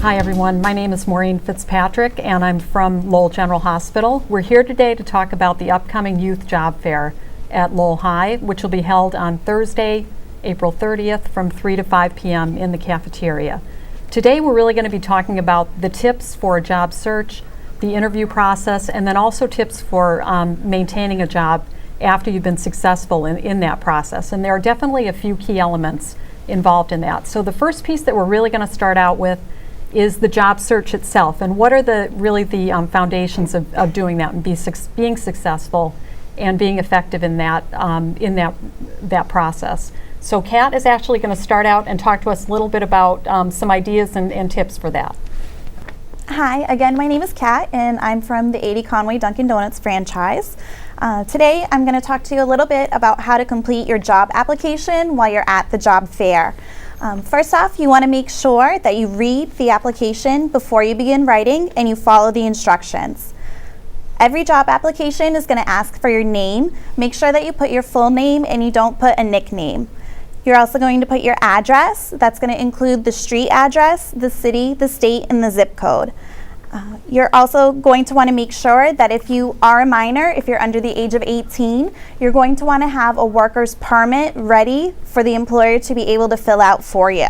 Hi everyone, my name is Maureen Fitzpatrick and I'm from Lowell General Hospital. We're here today to talk about the upcoming youth job fair at Lowell High, which will be held on Thursday, April 30th from 3 to 5 p.m. in the cafeteria. Today we're really going to be talking about the tips for a job search, the interview process, and then also tips for maintaining a job after you've been successful in that process. And there are definitely a few key elements involved in that. So the first piece that we're really going to start out with is the job search itself, and what are the foundations of doing that and being successful and being effective in that process. So Kat is actually going to start out and talk to us a little bit about some ideas and tips for that. Hi, again, my name is Kat and I'm from the 80 Conway Dunkin' Donuts franchise. Today I'm going to talk to you a little bit about how to complete your job application while you're at the job fair. First off, you want to make sure that you read the application before you begin writing and you follow the instructions. Every job application is going to ask for your name. Make sure that you put your full name and you don't put a nickname. You're also going to put your address. That's going to include the street address, the city, the state, and the zip code. You're also going to want to make sure that if you are a minor, if you're under the age of 18, you're going to want to have a worker's permit ready for the employer to be able to fill out for you.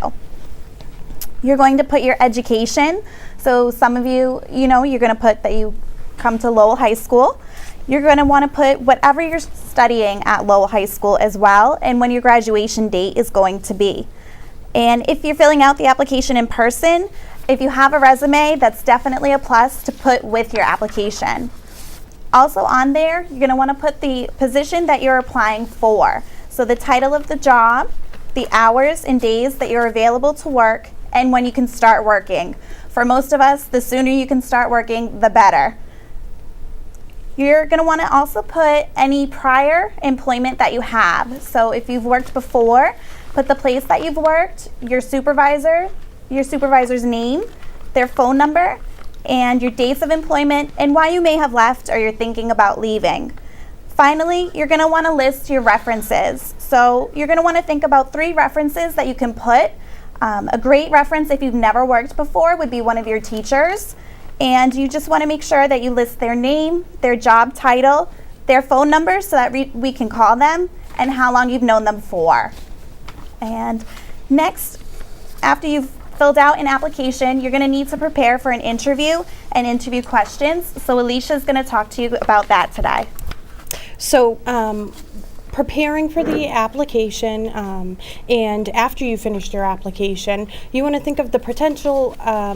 You're going to put your education. So some of you, you're going to put that you come to Lowell High School. You're going to want to put whatever you're studying at Lowell High School as well, and when your graduation date is going to be. And if you're filling out the application in person, if you have a resume, that's definitely a plus to put with your application. Also on there, you're going to want to put the position that you're applying for. So the title of the job, the hours and days that you're available to work, and when you can start working. For most of us, the sooner you can start working, the better. You're going to want to also put any prior employment that you have. So if you've worked before, put the place that you've worked, your supervisor's name, their phone number, and your dates of employment, and why you may have left or you're thinking about leaving. Finally, you're going to want to list your references. So you're going to want to think about 3 references that you can put. A great reference if you've never worked before would be one of your teachers. And you just want to make sure that you list their name, their job title, their phone number so that we can call them, and how long you've known them for. And next, after you've filled out an application, you're going to need to prepare for an interview and interview questions. So Alicia is going to talk to you about that today. So preparing for the application, and after you finished your application, you want to think of the potential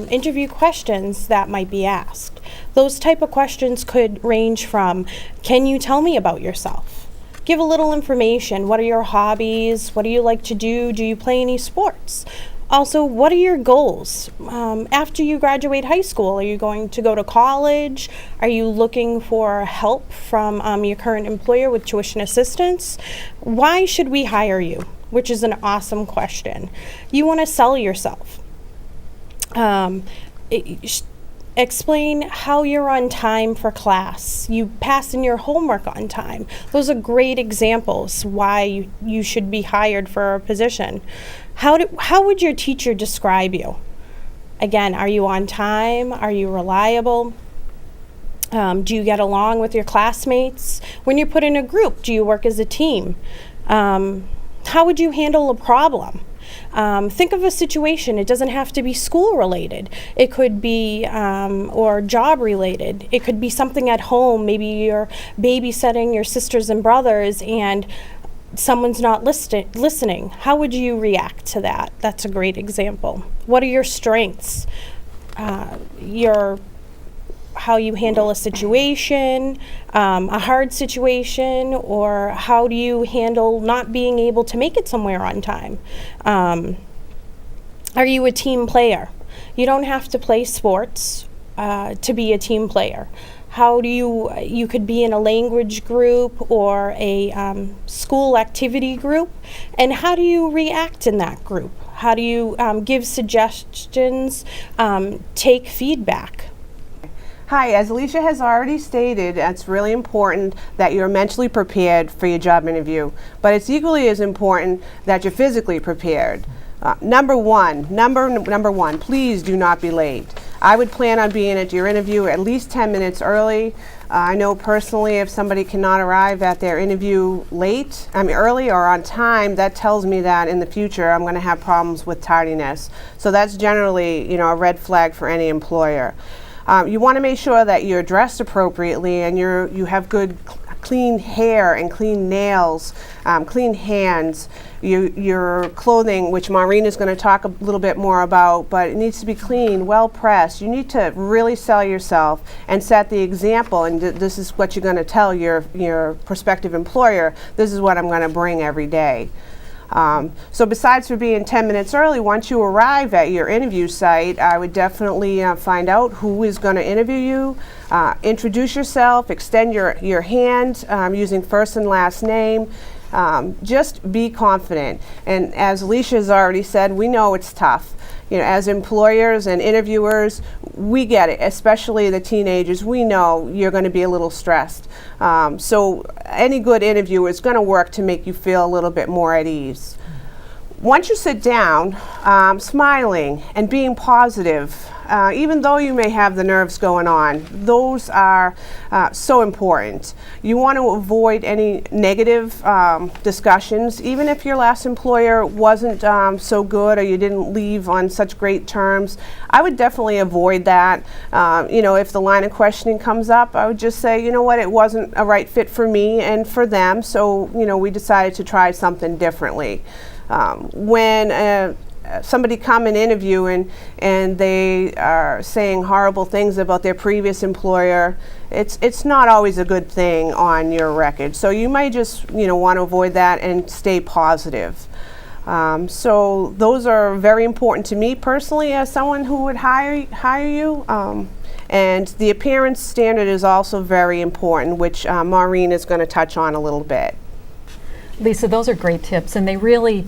interview questions that might be asked. Those type of questions could range from, can you tell me about yourself? Give a little information. What are your hobbies? What do you like to do? Do you play any sports? Also, what are your goals? After you graduate high school, are you going to go to college? Are you looking for help from your current employer with tuition assistance? Why should we hire you? Which is an awesome question. You want to sell yourself. Explain how you're on time for class. You pass in your homework on time. Those are great examples why you should be hired for a position. How would your teacher describe you? Again, are you on time? Are you reliable? Do you get along with your classmates? When you're put in a group, do you work as a team? How would you handle a problem? Think of a situation. It doesn't have to be school related. It could be or job related. It could be something at home. Maybe you're babysitting your sisters and brothers and someone's not listening. How would you react to that? That's a great example. What are your strengths? How you handle a situation, a hard situation, or how do you handle not being able to make it somewhere on time? Are you a team player? You don't have to play sports to be a team player. How do you could be in a language group or a school activity group, and how do you react in that group? How do you give suggestions, take feedback? Hi, as Alicia has already stated, it's really important that you're mentally prepared for your job interview, but it's equally as important that you're physically prepared. Number one, please do not be late. I would plan on being at your interview at least 10 minutes early. I know personally if somebody cannot arrive at their interview early or on time, that tells me that in the future I'm going to have problems with tardiness. So that's generally, a red flag for any employer. You want to make sure that you're dressed appropriately and you have good clean hair and clean nails, clean hands. Your clothing, which Maureen is going to talk a little bit more about, but it needs to be clean, well pressed. You need to really sell yourself and set the example, and this is what you're going to tell your prospective employer. This is what I'm going to bring every day. So besides for being 10 minutes early, once you arrive at your interview site, I would definitely find out who is going to interview you, introduce yourself, extend your hand using first and last name. Just be confident. And as Alicia has already said, we know it's tough. As employers and interviewers, we get it, especially the teenagers. We know you're going to be a little stressed. So any good interviewer is going to work to make you feel a little bit more at ease. Once you sit down, smiling and being positive, even though you may have the nerves going on, those are so important. You want to avoid any negative discussions, even if your last employer wasn't so good or you didn't leave on such great terms. I would definitely avoid that. If the line of questioning comes up, I would just say, it wasn't a right fit for me and for them, so, we decided to try something differently. When somebody come and interview and they are saying horrible things about their previous employer, it's not always a good thing on your record. So you might just want to avoid that and stay positive. So those are very important to me personally as someone who would hire you. And the appearance standard is also very important, which Maureen is going to touch on a little bit. Lisa, those are great tips, and they really,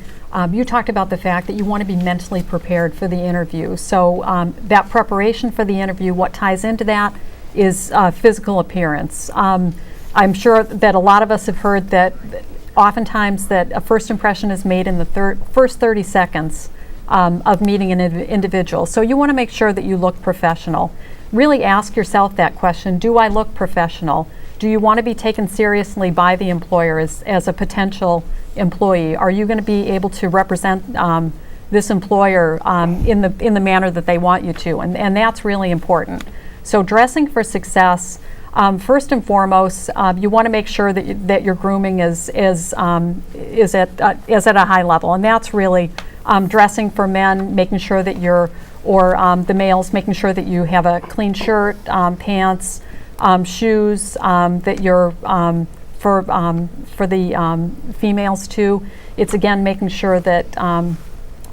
you talked about the fact that you want to be mentally prepared for the interview. So that preparation for the interview, what ties into that is physical appearance. I'm sure that a lot of us have heard that oftentimes that a first impression is made in the first 30 seconds of meeting an individual. So you want to make sure that you look professional. Really ask yourself that question, do I look professional? Do you want to be taken seriously by the employer as a potential employee? Are you going to be able to represent this employer in the manner that they want you to? And that's really important. So dressing for success, first and foremost, you want to make sure that your grooming is at a high level, and that's really dressing for men, making sure that the males, making sure that you have a clean shirt, pants, shoes, that you're for the females too. It's again making sure that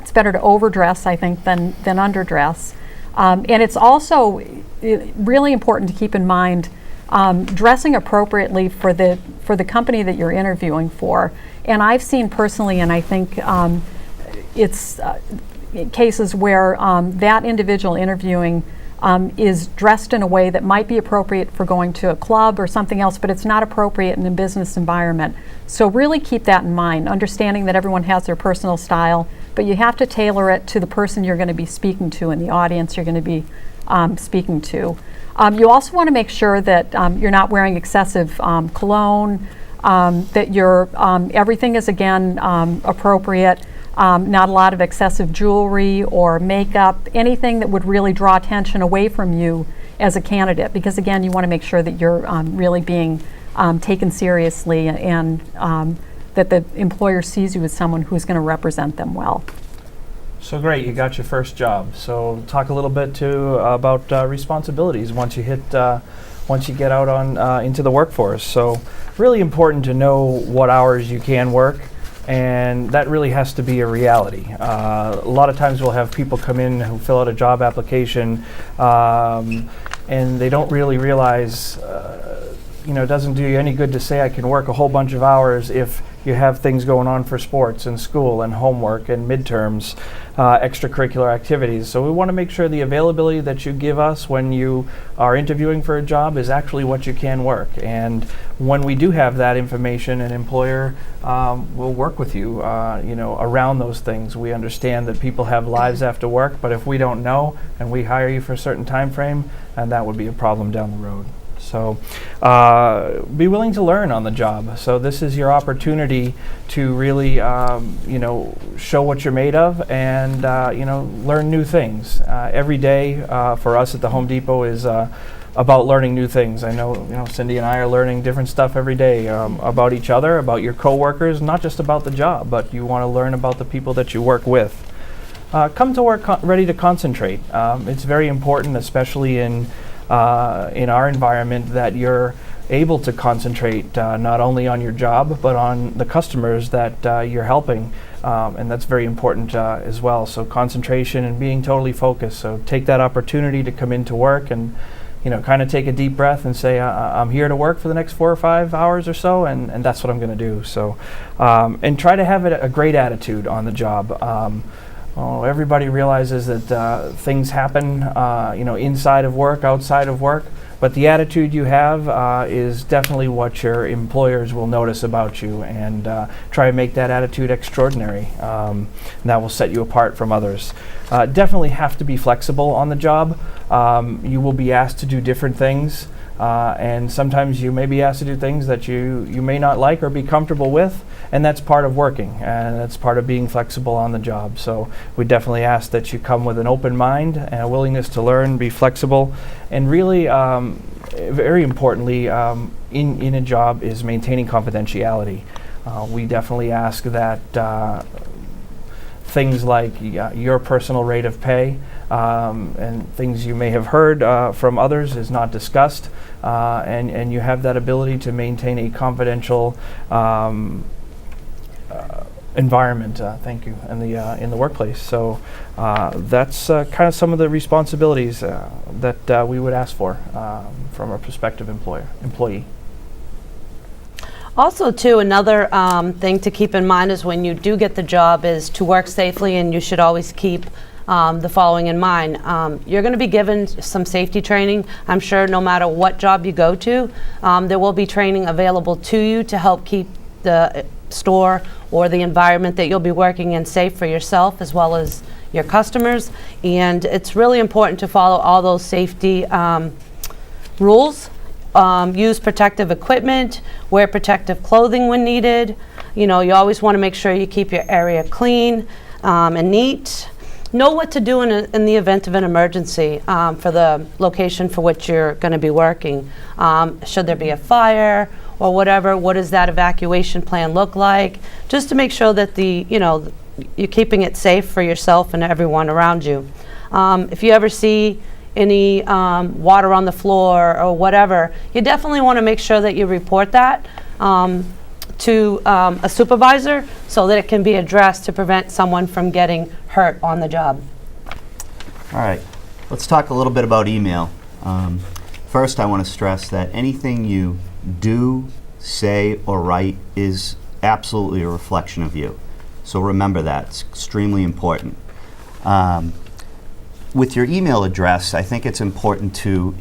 it's better to overdress, I think, than underdress. And it's also really important to keep in mind dressing appropriately for the company that you're interviewing for. And I've seen personally, and I think it's cases where that individual interviewing is dressed in a way that might be appropriate for going to a club or something else, but it's not appropriate in a business environment. So really keep that in mind, understanding that everyone has their personal style, but you have to tailor it to the person you're going to be speaking to and the audience you're going to be speaking to. You also want to make sure that you're not wearing excessive cologne, that everything is again appropriate. Not a lot of excessive jewelry or makeup, anything that would really draw attention away from you as a candidate, because again, you want to make sure that you're really being taken seriously and that the employer sees you as someone who's going to represent them well. So great, you got your first job. So talk a little bit too about responsibilities once you get out on into the workforce. So really important to know what hours you can work. And that really has to be a reality. A lot of times we'll have people come in who fill out a job application and they don't really realize it doesn't do you any good to say I can work a whole bunch of hours if you have things going on for sports and school and homework and midterms, extracurricular activities. So we want to make sure the availability that you give us when you are interviewing for a job is actually what you can work. And when we do have that information, an employer will work with you, around those things. We understand that people have lives after work, but if we don't know and we hire you for a certain time frame, and that would be a problem down the road. So be willing to learn on the job. So this is your opportunity to really, show what you're made of and, learn new things. Every day for us at the Home Depot is about learning new things. I know, Cindy and I are learning different stuff every day about each other, about your coworkers, not just about the job, but you want to learn about the people that you work with. Come to work ready to concentrate. It's very important, especially in our environment, that you're able to concentrate not only on your job but on the customers that you're helping, and that's very important as well. So concentration and being totally focused. So take that opportunity to come into work and kind of take a deep breath and say, I'm here to work for the next 4 or 5 hours or so, and that's what I'm going to do. So and try to have a great attitude on the job. Everybody realizes that things happen, inside of work, outside of work, but the attitude you have is definitely what your employers will notice about you, and try to make that attitude extraordinary. And that will set you apart from others. Definitely have to be flexible on the job. You will be asked to do different things, and sometimes you may be asked to do things that you may not like or be comfortable with. And that's part of working, and that's part of being flexible on the job. So we definitely ask that you come with an open mind and a willingness to learn, be flexible, and really, very importantly, in a job is maintaining confidentiality. We definitely ask that things like your personal rate of pay and things you may have heard from others is not discussed, and you have that ability to maintain a confidential environment, thank you, in the workplace. So that's kind of some of the responsibilities that we would ask for from a prospective employee. Also, too, another thing to keep in mind is when you do get the job is to work safely, and you should always keep the following in mind. You're going to be given some safety training. I'm sure no matter what job you go to, there will be training available to you to help keep the store or the environment that you'll be working in safe for yourself as well as your customers. And it's really important to follow all those safety rules. Use protective equipment, wear protective clothing when needed. You always want to make sure you keep your area clean and neat. Know what to do in the event of an emergency for the location for which you're going to be working. Should there be a fire or whatever, what does that evacuation plan look like? Just to make sure that you're keeping it safe for yourself and everyone around you. If you ever see any water on the floor or whatever, you definitely want to make sure that you report that to a supervisor so that it can be addressed to prevent someone from getting hurt on the job. All right, let's talk a little bit about email. First, I want to stress that anything you do, say, or write is absolutely a reflection of you. So remember that. It's extremely important. With your email address, I think it's important to,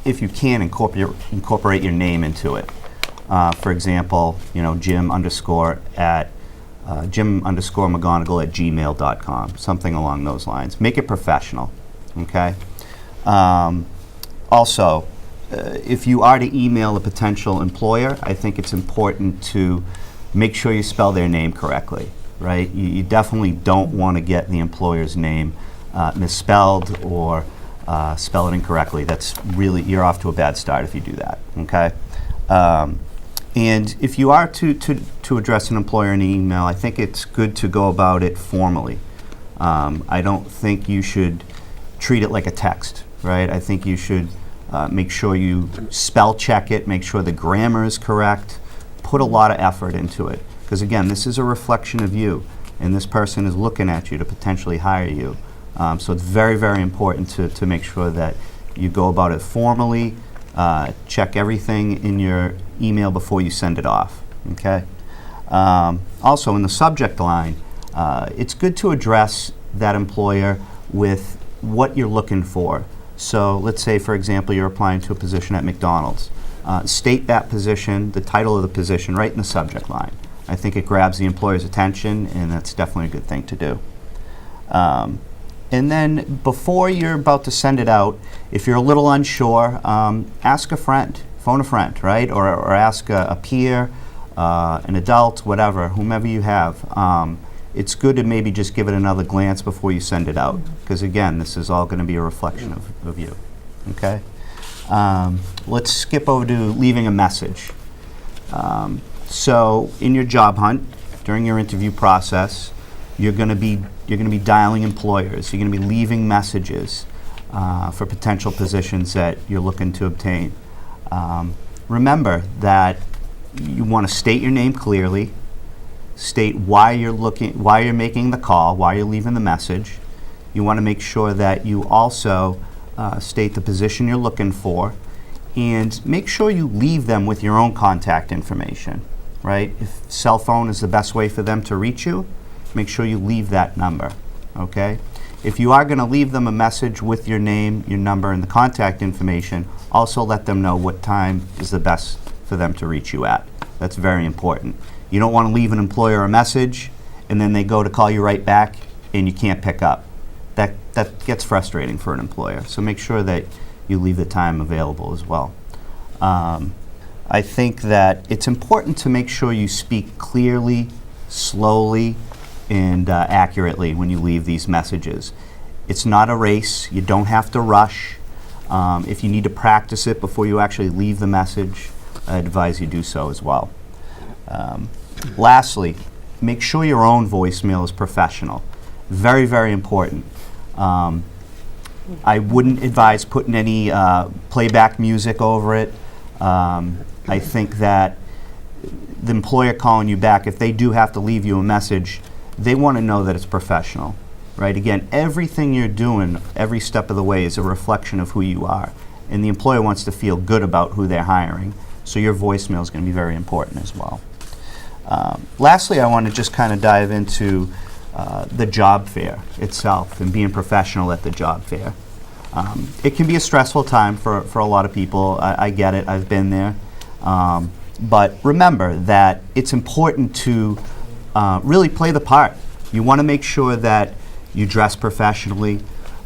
if you can, incorporate your name into it. For example, Jim underscore McGonigal@gmail.com, something along those lines. Make it professional, okay? Also, if you are to email a potential employer, I think it's important to make sure you spell their name correctly, right? You definitely don't want to get the employer's name misspelled or spell it incorrectly. That's really, you're off to a bad start if you do that, okay? And if you are to address an employer in an email, I think it's good to go about it formally. I don't think you should treat it like a text, right? I think you should make sure you spell check it, make sure the grammar is correct, put a lot of effort into it. Because again, this is a reflection of you, and this person is looking at you to potentially hire you. So it's very, very important to make sure that you go about it formally, Check everything in your email before you send it off, okay? Also, in the subject line, it's good to address that employer with what you're looking for. So let's say, for example, you're applying to a position at McDonald's. State that position, the title of the position, right in the subject line. I think it grabs the employer's attention, and that's definitely a good thing to do. And then before you're about to send it out, if you're a little unsure, ask a friend, phone a friend, right? Or ask a peer, an adult, whatever, whomever you have. It's good to maybe just give it another glance before you send it out, because again, this is all going to be a reflection of you, okay? Let's skip over to leaving a message. So in your job hunt, during your interview process, you're going to be dialing employers. You're going to be leaving messages for potential positions that you're looking to obtain. Remember that you want to state your name clearly, state why you're making the call, why you're leaving the message. You want to make sure that you also state the position you're looking for, and make sure you leave them with your own contact information, right? If cell phone is the best way for them to reach you, make sure you leave that number, okay? If you are going to leave them a message with your name, your number, and the contact information, also let them know what time is the best for them to reach you at. That's very important. You don't want to leave an employer a message and then they go to call you right back and you can't pick up. That gets frustrating for an employer. So make sure that you leave the time available as well. I think that it's important to make sure you speak clearly, slowly, and accurately when you leave these messages. It's not a race. You don't have to rush. If you need to practice it before you actually leave the message, I advise you do so as well. Lastly, make sure your own voicemail is professional. Very, very important. I wouldn't advise putting any playback music over it. I think that the employer calling you back, if they do have to leave you a message, they want to know that it's professional, right? Again, everything you're doing, every step of the way is a reflection of who you are. And the employer wants to feel good about who they're hiring. So your voicemail is going to be very important as well. Lastly, I want to just kind of dive into the job fair itself and being professional at the job fair. It can be a stressful time for a lot of people. I get it. I've been there. But remember that it's important to really play the part. You want to make sure that you dress professionally.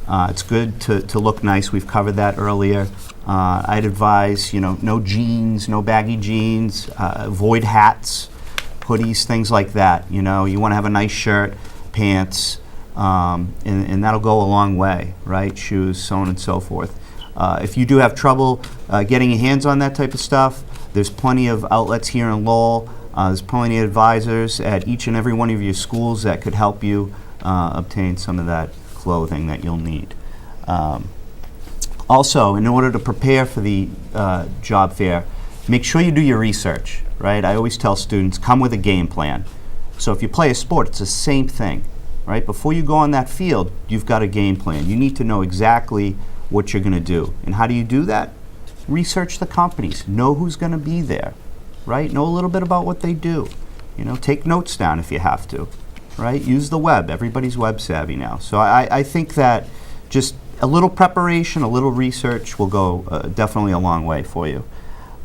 It's good to look nice. We've covered that earlier. I'd advise, no jeans, no baggy jeans, avoid hats, hoodies, things like that. You want to have a nice shirt, pants, and that'll go a long way, right? Shoes, so on and so forth. If you do have trouble getting your hands on that type of stuff, there's plenty of outlets here in Lowell. There's plenty of advisors at each and every one of your schools that could help you obtain some of that clothing that you'll need. Also, in order to prepare for the job fair, make sure you do your research, right? I always tell students, come with a game plan. So if you play a sport, it's the same thing, right? Before you go on that field, you've got a game plan. You need to know exactly what you're going to do. And how do you do that? Research the companies. Know who's going to be there, right? Know a little bit about what they do. Take notes down if you have to, right? Use the web. Everybody's web savvy now. So I think that just a little preparation, a little research will go definitely a long way for you.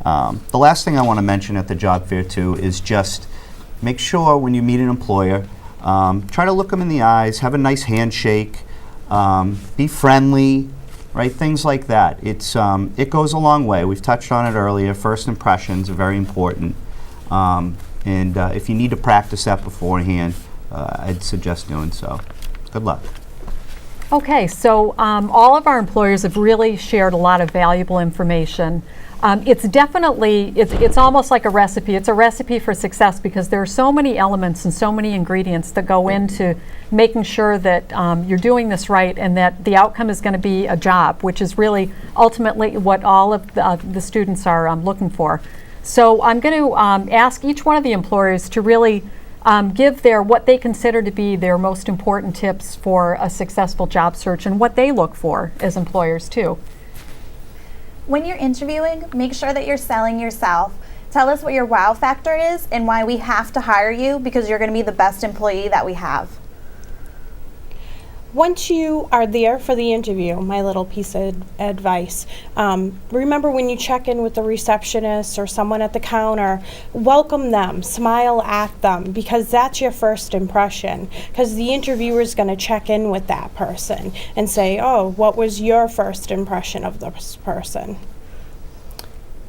The last thing I want to mention at the job fair too is just make sure when you meet an employer, try to look them in the eyes, have a nice handshake, be friendly, right? Things like that. It goes a long way. We've touched on it earlier. First impressions are very important. And if you need to practice that beforehand, I'd suggest doing so. Good luck. Okay, so all of our employers have really shared a lot of valuable information. It's definitely, it's almost like a recipe. It's a recipe for success because there are so many elements and so many ingredients that go into making sure that you're doing this right and that the outcome is going to be a job, which is really ultimately what all of the students are looking for. So I'm going to ask each one of the employers to really give what they consider to be their most important tips for a successful job search and what they look for as employers too. When you're interviewing, make sure that you're selling yourself. Tell us what your wow factor is and why we have to hire you, because you're going to be the best employee that we have. Once you are there for the interview, my little piece of advice, remember when you check in with the receptionist or someone at the counter, welcome them, smile at them, because that's your first impression. Because the interviewer is going to check in with that person and say, oh, what was your first impression of this person?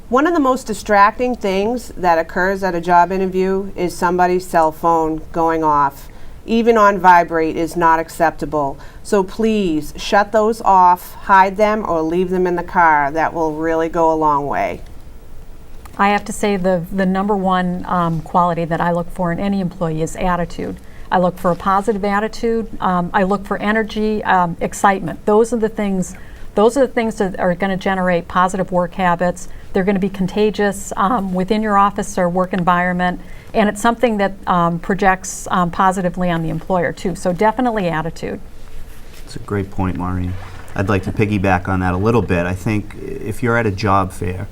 One of the most distracting things that occurs at a job interview is somebody's cell phone going off. Even on vibrate is not acceptable. So please shut those off, hide them, or leave them in the car. That will really go a long way. I have to say the number one quality that I look for in any employee is attitude. I look for a positive attitude. I look for energy, excitement. Those are the things that are going to generate positive work habits. They're going to be contagious within your office or work environment, and it's something that projects positively on the employer too. So definitely attitude. That's a great point, Maureen. I'd like to piggyback on that a little bit. I think if you're at a job fair,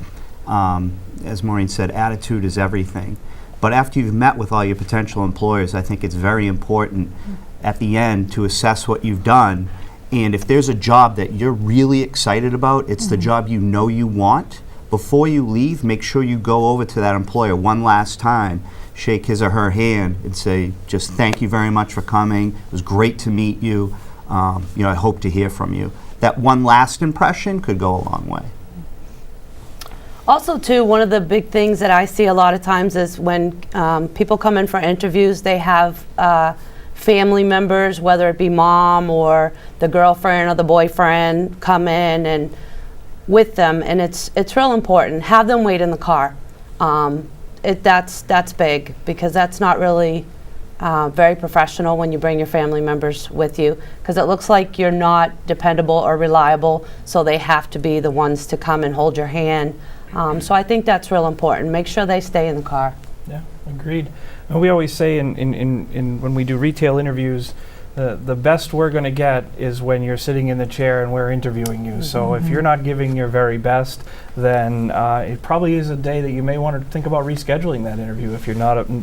as Maureen said, attitude is everything. But after you've met with all your potential employers, I think it's very important at the end to assess what you've done. And if there's a job that you're really excited about, it's the job you know you want, before you leave, make sure you go over to that employer one last time, shake his or her hand, and say, just thank you very much for coming. It was great to meet you. I hope to hear from you. That one last impression could go a long way. Also, too, one of the big things that I see a lot of times is when people come in for interviews, they have family members, whether it be mom or the girlfriend or the boyfriend, come in and with them, and it's real important. Have them wait in the car. That's big, because that's not really very professional when you bring your family members with you, because it looks like you're not dependable or reliable, so they have to be the ones to come and hold your hand. So I think that's real important. Make sure they stay in the car. Yeah, agreed. And we always say in when we do retail interviews, the best we're going to get is when you're sitting in the chair and we're interviewing you. So if you're not giving your very best, then it probably is a day that you may want to think about rescheduling that interview if you're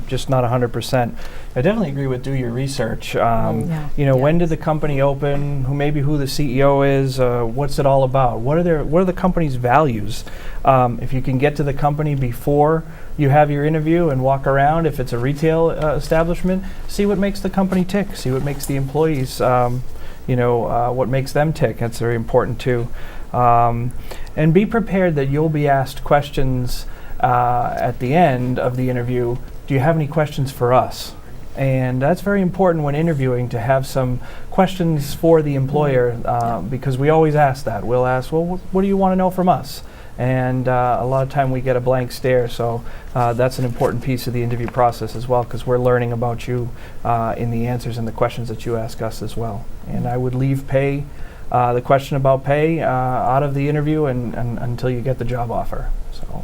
just not 100%. I definitely agree with do your research. When did the company open? Who the CEO is? What's it all about? What are the company's values? If you can get to the company before you have your interview and walk around, if it's a retail establishment, see what makes the company tick, see what makes the employees, what makes them tick. That's very important too. And be prepared that you'll be asked questions at the end of the interview. Do you have any questions for us? And that's very important when interviewing, to have some questions for the employer, because we always ask that. We'll ask, well, what do you want to know from us? And a lot of time we get a blank stare, so that's an important piece of the interview process as well, because we're learning about you in the answers and the questions that you ask us as well. And I would leave the question about pay out of the interview and until you get the job offer. So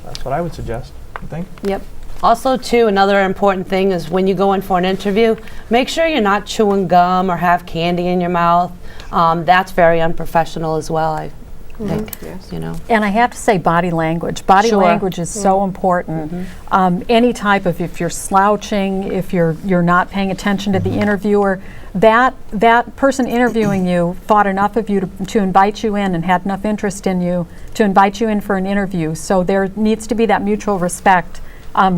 that's what I would suggest. You think? Yep. Also, too, another important thing is when you go in for an interview, make sure you're not chewing gum or have candy in your mouth. That's very unprofessional as well, I think. Yes. And I have to say body language. Body language is so important. Any type of, if you're slouching, if you're not paying attention to the interviewer, that person interviewing you thought enough of you to invite you in and had enough interest in you to invite you in for an interview. So there needs to be that mutual respect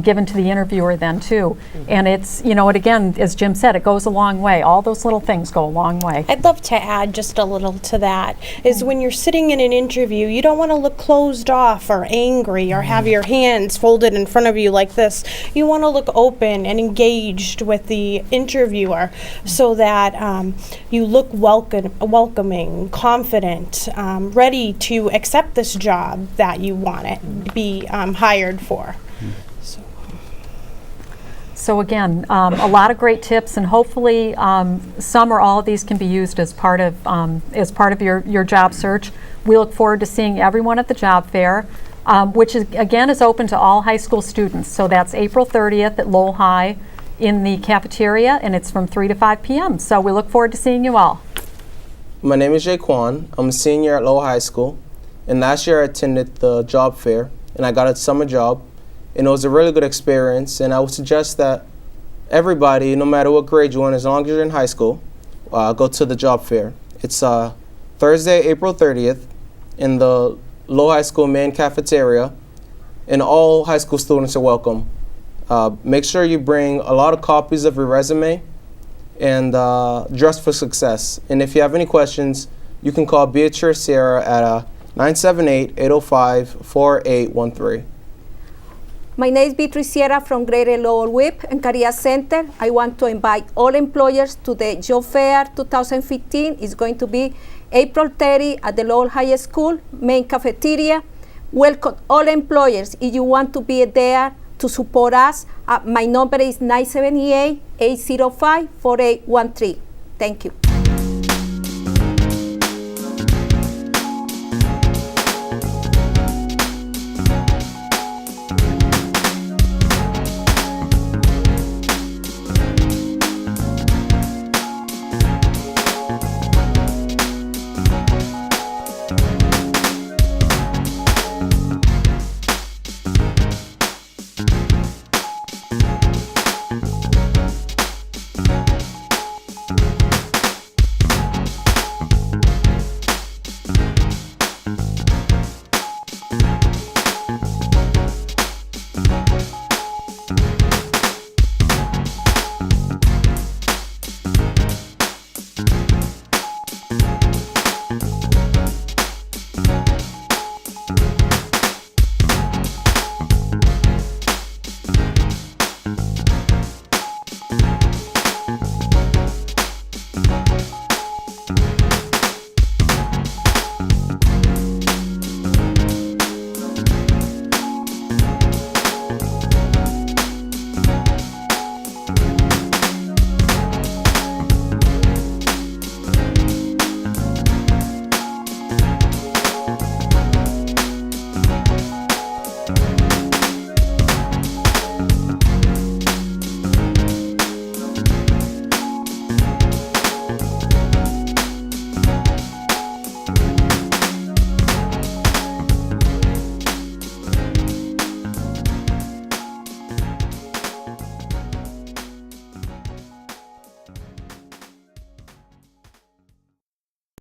given to the interviewer then too. And it's, it again, as Jim said, it goes a long way. All those little things go a long way. I'd love to add just a little to that, is when you're sitting in an interview, you don't want to look closed off or angry or have your hands folded in front of you like this. You want to look open and engaged with the interviewer so that you look welcoming, confident, ready to accept this job that you want to be hired for. So again, a lot of great tips, and hopefully some or all of these can be used as part of your job search. We look forward to seeing everyone at the job fair, which is open to all high school students. So that's April 30th at Lowell High in the cafeteria, and it's from 3 to 5 p.m. So we look forward to seeing you all. My name is Jaquan. I'm a senior at Lowell High School, And last year I attended the job fair and I got a summer job, and it was a really good experience. And I would suggest that everybody, no matter what grade you're in, as long as you're in high school, go to the job fair. It's Thursday, April 30th in the Lowell High School main cafeteria, and all high school students are welcome. Make sure you bring a lot of copies of your resume and dress for success. And if you have any questions, you can call Beatrice Sierra at 978-805-4813. My name is Beatrice Sierra from Greater Lowell WIP and Career Center. I want to invite all employers to the Job Fair 2015. It's going to be April 30 at the Lowell High School main cafeteria. Welcome all employers. If you want to be there to support us, my number is 978-805-4813. Thank you.